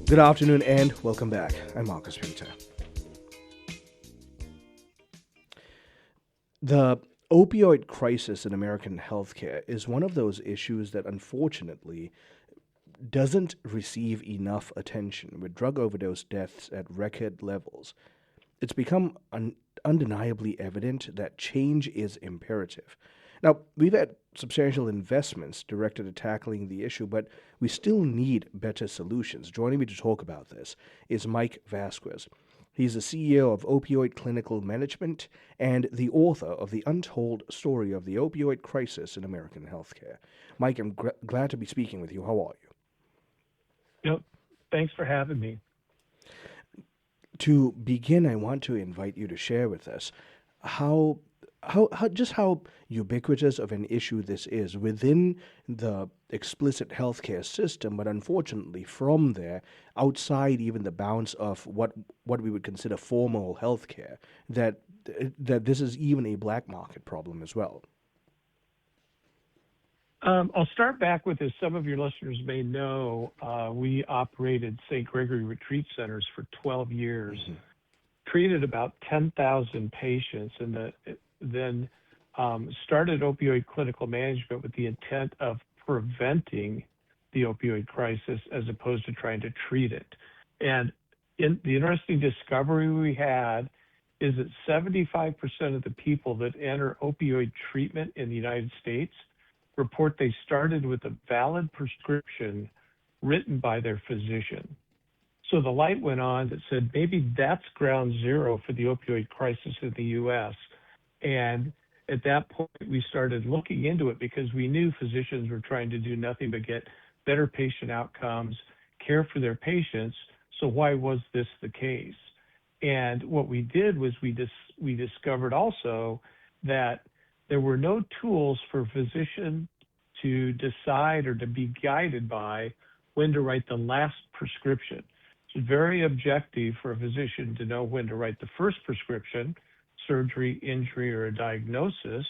Good afternoon and welcome back. I'm Marcus Peter. The opioid crisis in American healthcare is one of those issues that unfortunately doesn't receive enough attention, with drug overdose deaths at record levels. It's become undeniably evident that change is imperative. Now, we've had substantial investments directed at tackling the issue, but we still need better solutions. Joining me to talk about this is Mike Vasquez. He's the CEO of Opioid Clinical Management and the author of The Untold Story of the Opioid Crisis in American Healthcare. Mike, I'm glad to be speaking with you. How are you? Yep. Thanks for having me. To begin, I want to invite you to share with us how how ubiquitous of an issue this is within the explicit healthcare system, but unfortunately from there, outside even the bounds of what we would consider formal healthcare, that this is even a black market problem as well. I'll start back with, as some of your listeners may know, we operated St. Gregory Retreat Centers for 12 years, treated about 10,000 patients, and then started opioid clinical management with the intent of preventing the opioid crisis as opposed to trying to treat it. And the interesting discovery we had is that 75% of the people that enter opioid treatment in the United States report they started with a valid prescription written by their physician. So the light went on that said maybe that's ground zero for the opioid crisis in the U.S. And at that point, we started looking into it because we knew physicians were trying to do nothing but get better patient outcomes, care for their patients. So why was this the case? And what we did was we discovered also that there were no tools for a physician to decide or to be guided by when to write the last prescription. It's very objective for a physician to know when to write the first prescription, surgery, injury, or a diagnosis,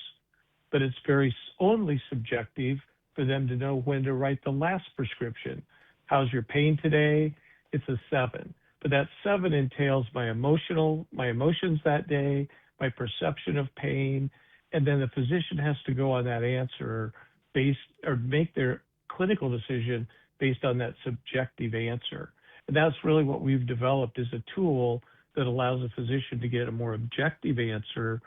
but it's very only subjective for them to know when to write the last prescription. How's your pain today? It's a 7. But that 7 entails my emotions that day, my perception of pain, and then the physician has to go on that answer based or make their clinical decision based on that subjective answer. And that's really what we've developed, is a tool that allows a physician to get a more objective answer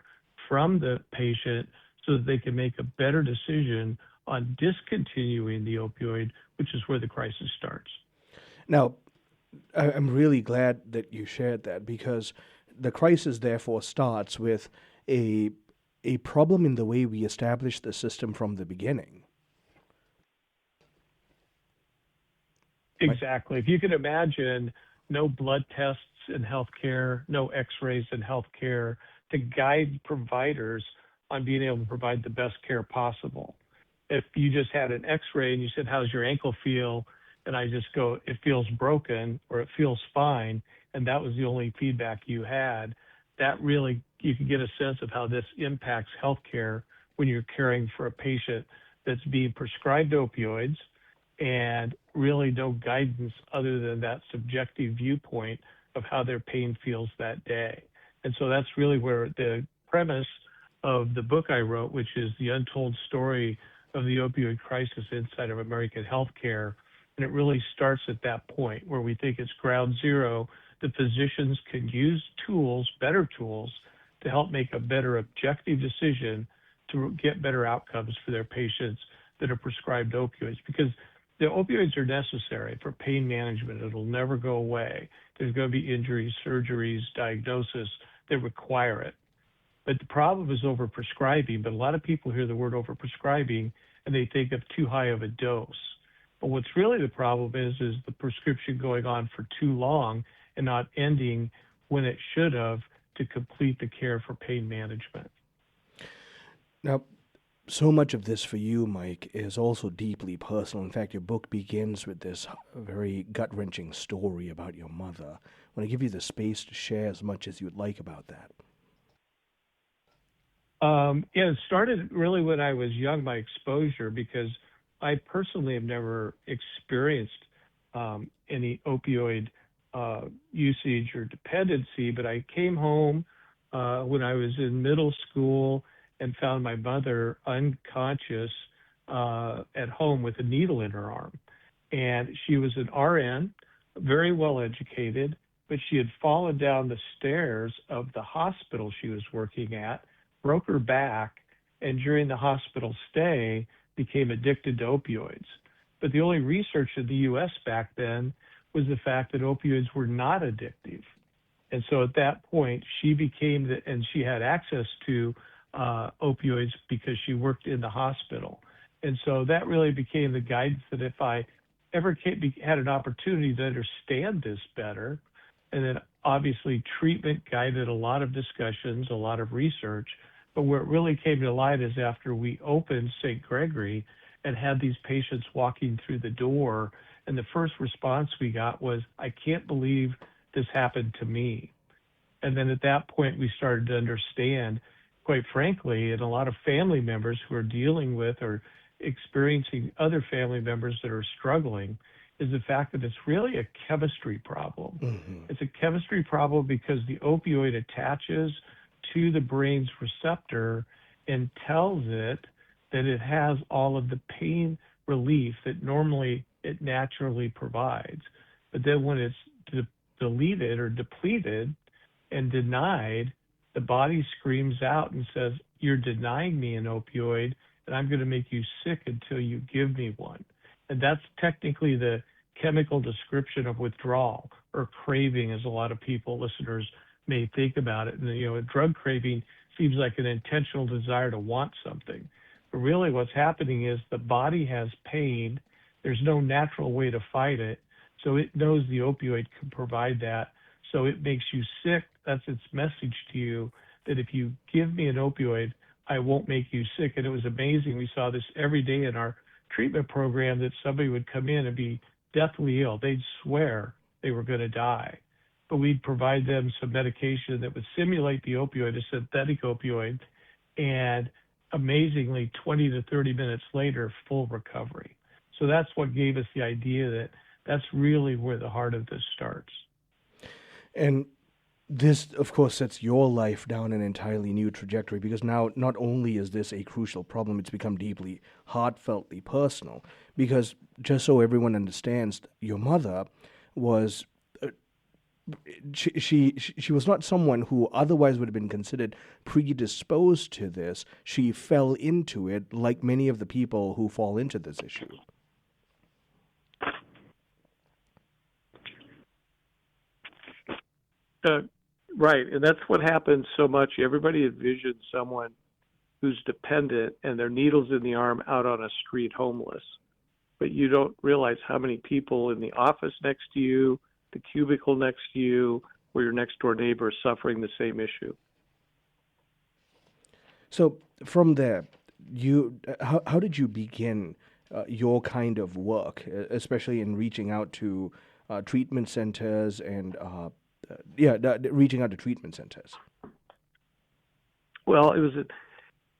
from the patient so that they can make a better decision on discontinuing the opioid, which is where the crisis starts. Now, I'm really glad that you shared that, because the crisis therefore starts with a problem in the way we establish the system from the beginning. Exactly. If you can imagine no blood tests in healthcare, no x-rays in healthcare to guide providers on being able to provide the best care possible. If you just had an x-ray and you said, how's your ankle feel? And I just go, it feels broken or it feels fine, and that was the only feedback you had, that really, you can get a sense of how this impacts healthcare when you're caring for a patient that's being prescribed opioids and really no guidance other than that subjective viewpoint of how their pain feels that day. And so that's really where the premise of the book I wrote, which is The Untold Story of the Opioid Crisis Inside of American Healthcare. And it really starts at that point where we think it's ground zero that physicians can use tools, better tools, to help make a better objective decision to get better outcomes for their patients that are prescribed opioids. Because the opioids are necessary for pain management. It'll never go away. There's going to be injuries, surgeries, diagnosis that require it. But the problem is overprescribing. But a lot of people hear the word overprescribing and they think of too high of a dose. But what's really the problem is the prescription going on for too long and not ending when it should have to complete the care for pain management. Now, so much of this for you, Mike, is also deeply personal. In fact, your book begins with this very gut-wrenching story about your mother. I want to give you the space to share as much as you would like about that. It started really when I was young, my exposure, because I personally have never experienced any opioid usage or dependency, but I came home when I was in middle school and found my mother unconscious at home with a needle in her arm. And she was an RN, very well educated, but she had fallen down the stairs of the hospital she was working at, broke her back, and during the hospital stay became addicted to opioids. But the only research in the US back then was the fact that opioids were not addictive. And so at that point, she became and she had access to opioids because she worked in the hospital. And so that really became the guidance that if I ever had an opportunity to understand this better, and then obviously treatment guided a lot of discussions, a lot of research, but where it really came to light is after we opened St. Gregory and had these patients walking through the door, and the first response we got was, I can't believe this happened to me. And then at that point, we started to understand, quite frankly, and a lot of family members who are dealing with or experiencing other family members that are struggling, is the fact that it's really a chemistry problem. Mm-hmm. It's a chemistry problem because the opioid attaches to the brain's receptor and tells it that it has all of the pain relief that normally it naturally provides. But then when it's deleted or depleted and denied, the body screams out and says, you're denying me an opioid, and I'm going to make you sick until you give me one. And that's technically the chemical description of withdrawal or craving, as a lot of listeners may think about it. And, a drug craving seems like an intentional desire to want something. But really what's happening is the body has pain. There's no natural way to fight it. So it knows the opioid can provide that. So it makes you sick. That's its message to you, that if you give me an opioid, I won't make you sick. And it was amazing. We saw this every day in our treatment program, that somebody would come in and be deathly ill. They'd swear they were going to die. But we'd provide them some medication that would simulate the opioid, a synthetic opioid, and amazingly, 20 to 30 minutes later, full recovery. So that's what gave us the idea that that's really where the heart of this starts. And this, of course, sets your life down an entirely new trajectory, because now not only is this a crucial problem, it's become deeply heartfeltly personal. Because just so everyone understands, your mother was she was not someone who otherwise would have been considered predisposed to this. She fell into it like many of the people who fall into this issue. Right, and that's what happens so much. Everybody envisions someone who's dependent and their needles in the arm out on a street homeless. But you don't realize how many people in the office next to you, the cubicle next to you, or your next door neighbor is suffering the same issue. So from there, how did you begin your kind of work, especially in reaching out to treatment centers and reaching out to treatment centers? Well, it was an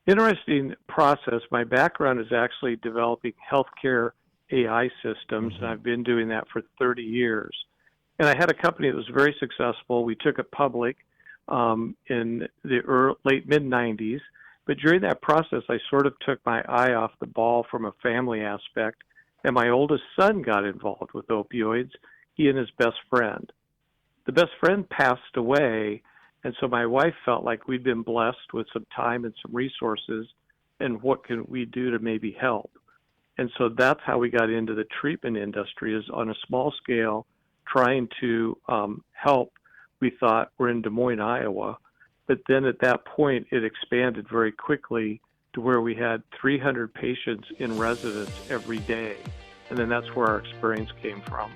interesting process. My background is actually developing healthcare AI systems, and I've been doing that for 30 years. And I had a company that was very successful. We took it public in the late mid-'90s. But during that process, I sort of took my eye off the ball from a family aspect, and my oldest son got involved with opioids, he and his best friend. The best friend passed away, and so my wife felt like we'd been blessed with some time and some resources, and what can we do to maybe help? And so that's how we got into the treatment industry, is on a small scale, trying to help. We thought we're in Des Moines, Iowa, but then at that point, it expanded very quickly to where we had 300 patients in residence every day, and then that's where our experience came from.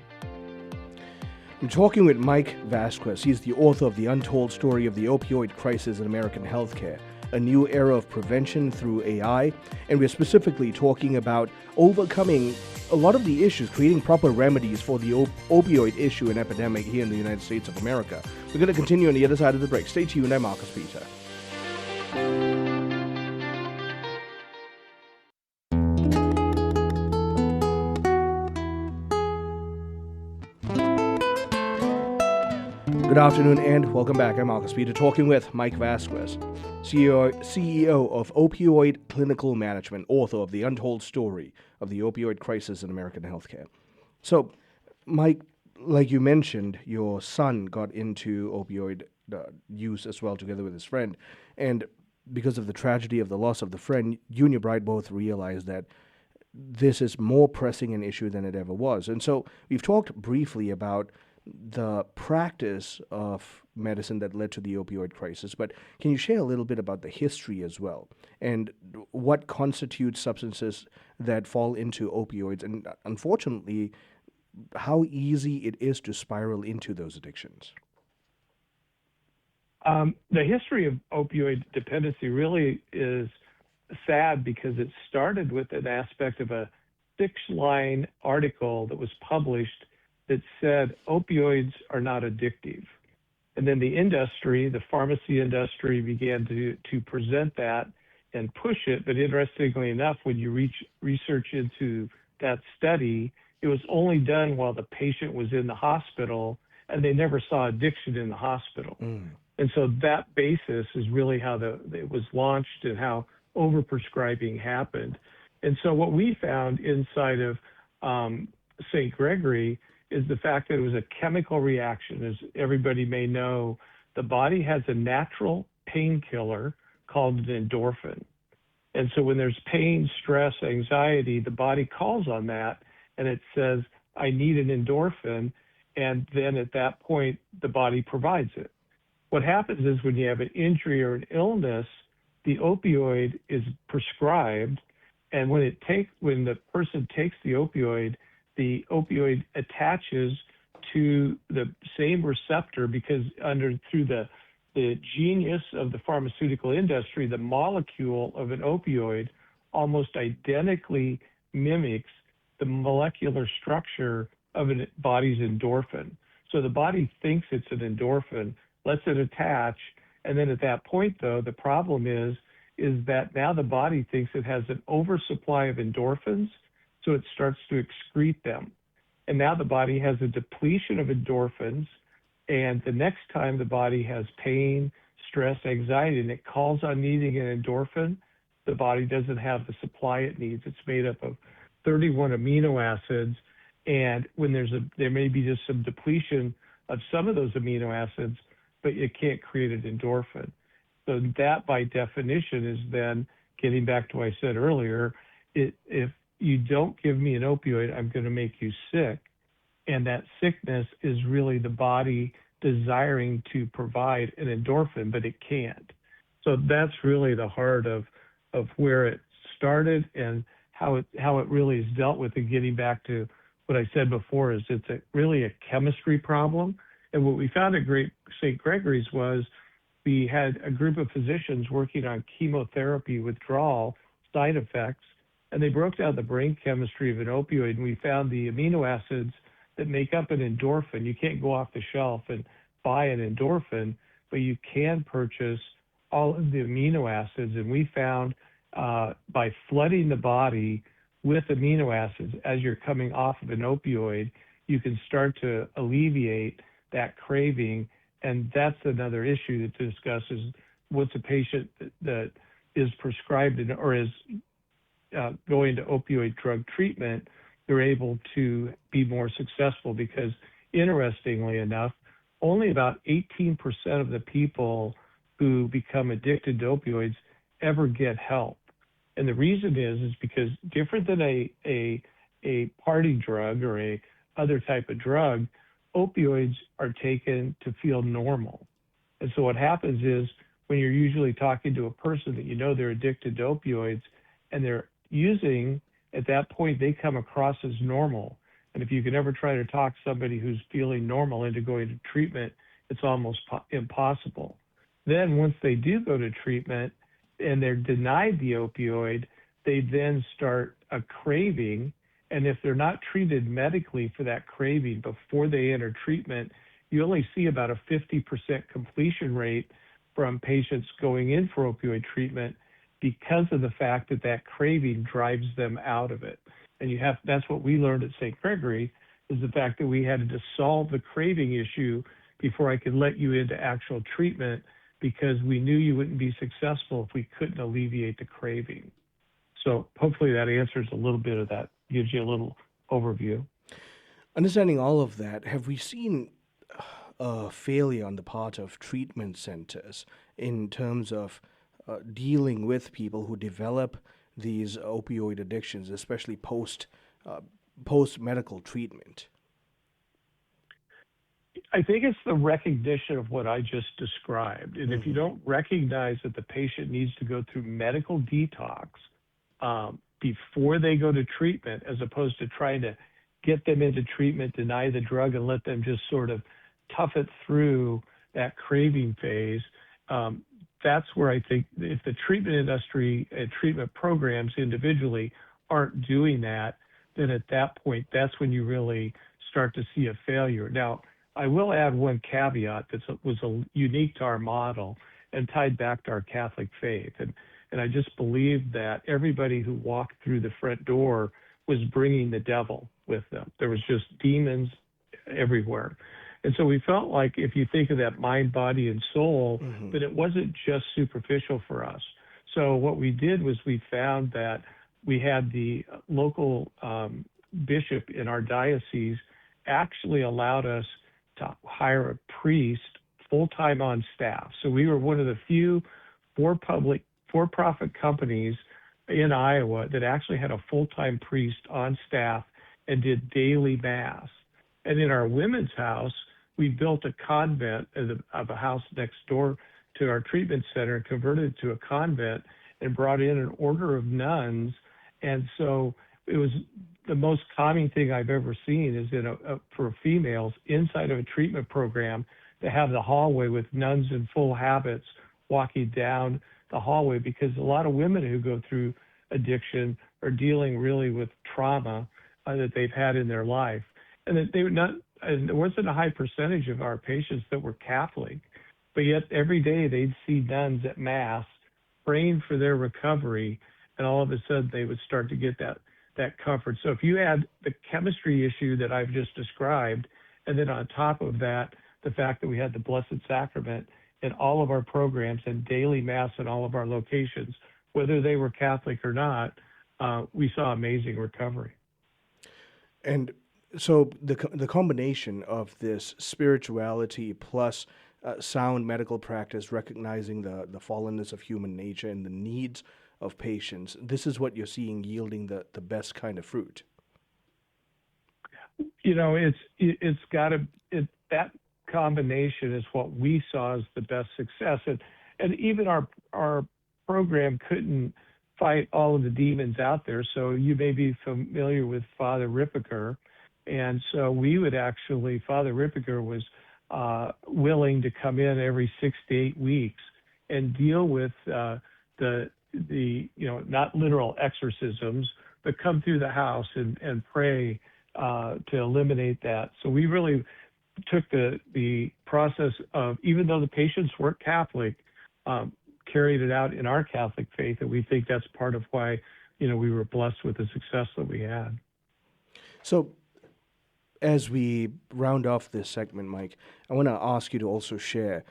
I'm talking with Mike Vasquez. He's the author of The Untold Story of the Opioid Crisis in American Healthcare, a new era of prevention through AI. And we're specifically talking about overcoming a lot of the issues, creating proper remedies for the opioid issue and epidemic here in the United States of America. We're going to continue on the other side of the break. Stay tuned. I'm Marcus Peter. Good afternoon and welcome back. I'm Marcus Peter talking with Mike Vasquez, CEO of Opioid Clinical Management, author of The Untold Story of the Opioid Crisis in American Healthcare. So, Mike, like you mentioned, your son got into opioid use as well together with his friend. And because of the tragedy of the loss of the friend, you and your bride both realized that this is more pressing an issue than it ever was. And so we've talked briefly about the practice of medicine that led to the opioid crisis, but can you share a little bit about the history as well and what constitutes substances that fall into opioids and unfortunately how easy it is to spiral into those addictions? The history of opioid dependency really is sad because it started with an aspect of a 6-line article that was published that said opioids are not addictive. And then the industry, the pharmacy industry, began to present that and push it. But interestingly enough, when you research into that study, it was only done while the patient was in the hospital, and they never saw addiction in the hospital. And so that basis is really how it was launched and how overprescribing happened. And so what we found inside of St. Gregory is the fact that it was a chemical reaction. As everybody may know, the body has a natural painkiller called an endorphin. And so when there's pain, stress, anxiety, the body calls on that and it says, I need an endorphin. And then at that point, the body provides it. What happens is when you have an injury or an illness, the opioid is prescribed. And when the person takes the opioid attaches to the same receptor because through the genius of the pharmaceutical industry, the molecule of an opioid almost identically mimics the molecular structure of a body's endorphin. So the body thinks it's an endorphin, lets it attach, and then at that point, though, the problem is that now the body thinks it has an oversupply of endorphins, so it starts to excrete them. And now the body has a depletion of endorphins, and the next time the body has pain, stress, anxiety, and it calls on needing an endorphin, the body doesn't have the supply it needs. It's made up of 31 amino acids, and when there may be just some depletion of some of those amino acids, but you can't create an endorphin. So that, by definition, is then getting back to what I said earlier. If you don't give me an opioid, I'm going to make you sick. And that sickness is really the body desiring to provide an endorphin, but it can't. So that's really the heart of where it started and how it really is dealt with. And getting back to what I said before is it's really a chemistry problem. And what we found at St. Gregory's was we had a group of physicians working on chemotherapy withdrawal side effects, and they broke down the brain chemistry of an opioid, and we found the amino acids that make up an endorphin. You can't go off the shelf and buy an endorphin, but you can purchase all of the amino acids. And we found by flooding the body with amino acids as you're coming off of an opioid, you can start to alleviate that craving. And that's another issue to discuss is once a patient that is prescribed or is going to opioid drug treatment, they're able to be more successful because, interestingly enough, only about 18% of the people who become addicted to opioids ever get help. And the reason is because different than a party drug or a other type of drug, opioids are taken to feel normal. And so what happens is when you're usually talking to a person that you know they're addicted to opioids and they're using, at that point, they come across as normal. And if you can ever try to talk somebody who's feeling normal into going to treatment, it's almost impossible. Then once they do go to treatment and they're denied the opioid, they then start a craving. And if they're not treated medically for that craving before they enter treatment, you only see about a 50% completion rate from patients going in for opioid treatment because of the fact that that craving drives them out of it. And that's what we learned at St. Gregory, is the fact that we had to solve the craving issue before I could let you into actual treatment because we knew you wouldn't be successful if we couldn't alleviate the craving. So hopefully that answers a little bit of that, gives you a little overview. Understanding all of that, have we seen a failure on the part of treatment centers in terms of dealing with people who develop these opioid addictions, especially post medical treatment? I think it's the recognition of what I just described. And if you don't recognize that the patient needs to go through medical detox before they go to treatment, as opposed to trying to get them into treatment, deny the drug, and let them just sort of tough it through that craving phase, that's where I think if the treatment industry and treatment programs individually aren't doing that, then at that point, that's when you really start to see a failure. Now, I will add one caveat that was unique to our model and tied back to our Catholic faith. And I just believe that everybody who walked through the front door was bringing the devil with them. There was just demons everywhere. And so we felt like if you think of that mind, body, and soul, but it wasn't just superficial for us. So what we did was we found that we had the local bishop in our diocese actually allowed us to hire a priest full-time on staff. So we were one of the few for-profit companies in Iowa that actually had a full-time priest on staff and did daily mass. And in our women's house, we built a convent of a house next door to our treatment center, converted it to a convent, and brought in an order of nuns. And so it was the most calming thing I've ever seen is for females inside of a treatment program to have the hallway with nuns in full habits walking down the hallway, because a lot of women who go through addiction are dealing really with trauma that they've had in their life. And that and there wasn't a high percentage of our patients that were Catholic, but yet every day they'd see nuns at Mass praying for their recovery, and all of a sudden they would start to get that comfort. So if you add the chemistry issue that I've just described, and then on top of that, the fact that we had the Blessed Sacrament in all of our programs and daily Mass in all of our locations, whether they were Catholic or not, we saw amazing recovery. And so the combination of this spirituality plus sound medical practice, recognizing the fallenness of human nature and the needs of patients, this is what you're seeing yielding the best kind of fruit. You know, it's got to that combination is what we saw as the best success, and even our program couldn't fight all of the demons out there. So you may be familiar with Father Rippiker. And so we would actually, Father Rippiker was willing to come in every 6 to 8 weeks and deal with the not literal exorcisms, but come through the house and pray to eliminate that. So we really took the process of, even though the patients weren't Catholic, carried it out in our Catholic faith, and we think that's part of why, we were blessed with the success that we had. So, as we round off this segment, Mike, I want to ask you to also share,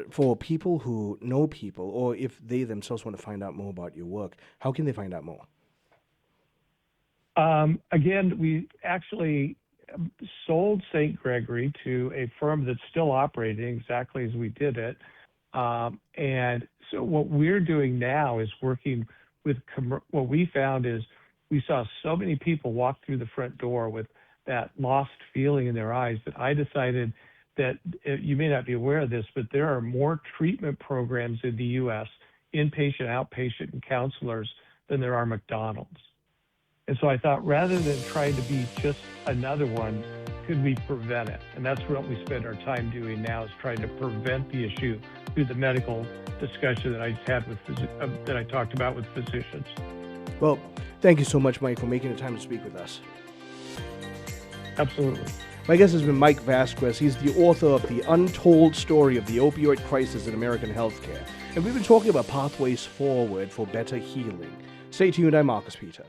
for people who know people, or if they themselves want to find out more about your work, how can they find out more? Again, we actually sold St. Gregory to a firm that's still operating exactly as we did it. And so what we're doing now is working with, what we found is we saw so many people walk through the front door with that lost feeling in their eyes that I decided that, you may not be aware of this, but there are more treatment programs in the U.S., inpatient, outpatient, and counselors than there are McDonald's. And so I thought, rather than trying to be just another one, could we prevent it? And that's what we spend our time doing now, is trying to prevent the issue through the medical discussion that I had with that I talked about with physicians. Well, thank you so much, Mike, for making the time to speak with us. Absolutely. My guest has been Mike Vasquez. He's the author of The Untold Story of the Opioid Crisis in American Healthcare. And we've been talking about pathways forward for better healing. Stay tuned. I'm Marcus Peter.